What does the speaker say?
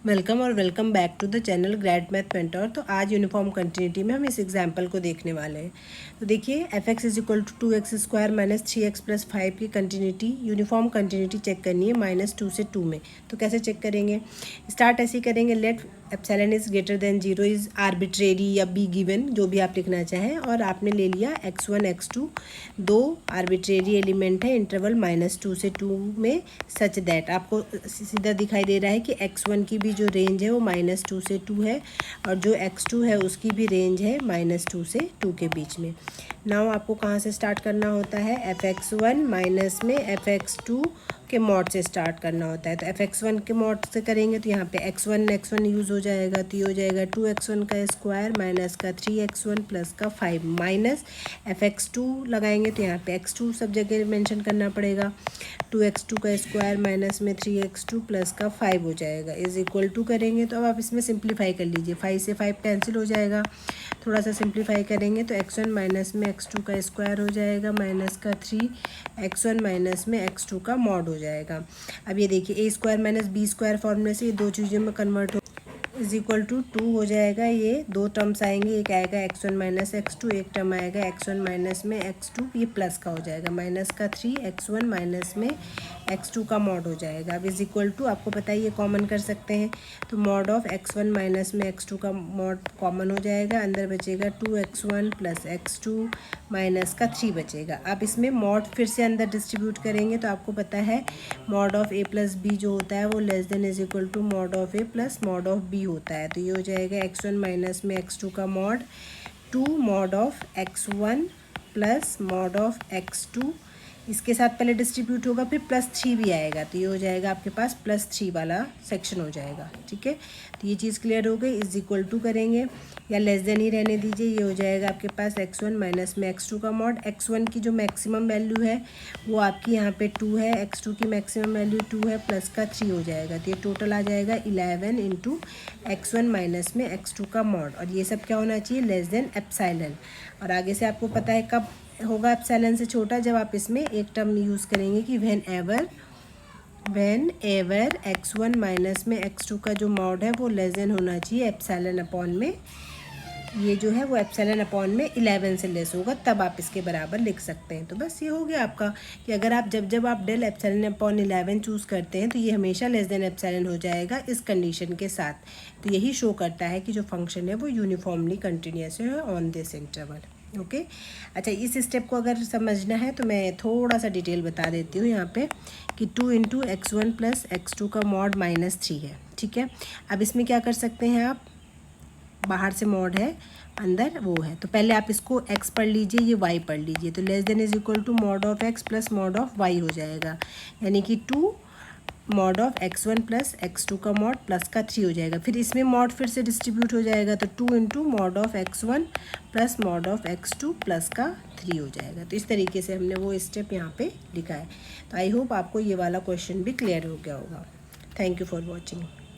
Welcome और welcome back to the channel grad math mentor. तो आज यूनिफॉर्म कंटिन्यूटी में हम इस एग्जाम्पल को देखने वाले हैं। तो देखिए F X is equal to 2x square minus 3x plus 5 की कंटिन्यूटी यूनिफॉर्म कंटिन्यूटी चेक करनी है -2 से 2 में। तो कैसे चेक करेंगे? स्टार्ट ऐसे ही करेंगे, let epsilon is greater than 0 is arbitrary या बी गिवन, जो भी आप लिखना चाहें। और आपने ले लिया x1 x2, दो आर्बिट्रेरी एलिमेंट है इंटरवल -2 से 2 में, सच दैट आपको सीधा दिखाई दे रहा है कि x1 की भी जो रेंज है वो -2 से 2 है और जो x2 है उसकी भी रेंज है -2 से 2 के बीच में। नाउ आपको कहाँ से स्टार्ट करना होता है? f(x1) माइनस में f(x2) के मॉड से स्टार्ट करना होता है। तो f(x1) के मॉड से करेंगे तो यहाँ पे x1 यूज़ हो जाएगा, तो ये हो जाएगा 2x1 का स्क्वायर माइनस का 3x1 प्लस का 5 माइनस f(x2) लगाएंगे तो यहाँ पे x2 सब जगह मेंशन करना पड़ेगा। 2x2 का स्क्वायर माइनस में 3x2 प्लस का 5 हो जाएगा इज इक्वल टू करेंगे। तो अब आप इसमें सिंप्लीफाई कर लीजिए, 5 से 5 कैंसिल हो जाएगा। थोड़ा सा सिंप्लीफाई करेंगे तो x1 माइनस में x2 का स्क्वायर हो जाएगा माइनस का 3x1 माइनस में x2 का मॉड हो जाएगा। अब ये देखिए a square minus B square फॉर्मूले से ये दो चीज़ों में कन्वर्ट हो इज इक्वल टू 2 हो जाएगा। ये दो टर्म्स आएंगे, एक आएगा x1 माइनस x2, एक टर्म आएगा x1 माइनस में x2, ये प्लस का हो जाएगा माइनस का 3x1 माइनस में x2 का मॉड हो जाएगा। अब इज इक्वल टू आपको पता है ये कॉमन कर सकते हैं, तो मॉड ऑफ x1 माइनस में x2 का मॉड कॉमन हो जाएगा, अंदर बचेगा 2x1 प्लस x2 माइनस का 3 बचेगा। अब इसमें मॉड फिर से अंदर डिस्ट्रीब्यूट करेंगे तो आपको पता है mod of a plus B जो होता है वो less than is equal to mod of a plus mod of b होता है। तो ये हो जाएगा x1 माइनस में x2 का mod 2 mod of x1 plus mod of x2, इसके साथ पहले डिस्ट्रीब्यूट होगा फिर +3 भी आएगा, तो ये हो जाएगा आपके पास +3 वाला सेक्शन हो जाएगा। ठीक है, तो ये चीज़ क्लियर हो गई। इज इक्वल टू करेंगे या लेस देन ही रहने दीजिए, ये हो जाएगा आपके पास x1 माइनस में x2 का मॉड। x1 की जो मैक्सिमम वैल्यू है वो आपकी यहाँ पे 2 है, x2 की मैक्सिमम वैल्यू 2 है, प्लस का 3 हो जाएगा, तो ये टोटल आ जाएगा 11 इंटू x1 माइनस में x2 का मॉड। और ये सब क्या होना चाहिए? Less than epsilon. और आगे से आपको पता है कब होगा एप्सिलॉन से छोटा? जब आप इसमें एक टर्म यूज़ करेंगे कि व्हेन एवर x1 माइनस में x2 का जो मॉड है वो लेस देन होना चाहिए एप्सिलॉन अपॉन में, ये जो है वो एप्सिलॉन अपॉन में 11 से लेस होगा, तब आप इसके बराबर लिख सकते हैं। तो बस ये हो गया आपका कि अगर आप जब आप डेल एप्सिलॉन अपॉन 11 चूज़ करते हैं तो ये हमेशा लेस देन एप्सिलॉन हो जाएगा इस कंडीशन के साथ। तो यही शो करता है कि जो फंक्शन है वो यूनिफॉर्मली कंटिन्यूस है ऑन दिस इंटरवल। ओके अच्छा, इस स्टेप को अगर समझना है तो मैं थोड़ा सा डिटेल बता देती हूँ यहाँ पे कि 2 इंटू x1 प्लस x2 का मॉड -3 है। ठीक है, अब इसमें क्या कर सकते हैं आप? बाहर से मॉड है, अंदर वो है, तो पहले आप इसको x पढ़ लीजिए, ये y पढ़ लीजिए, तो less than is equal to mod of x plus mod of y हो जाएगा, यानी कि 2 mod of x1 plus x2 का मॉड प्लस का 3 हो जाएगा। फिर इसमें मॉड फिर से डिस्ट्रीब्यूट हो जाएगा, तो 2 into mod of x1 plus mod of x2 plus का 3 हो जाएगा। तो इस तरीके से हमने वो स्टेप यहाँ पे लिखा है। तो आई होप आपको ये वाला क्वेश्चन भी क्लियर हो गया होगा। Thank you for watching.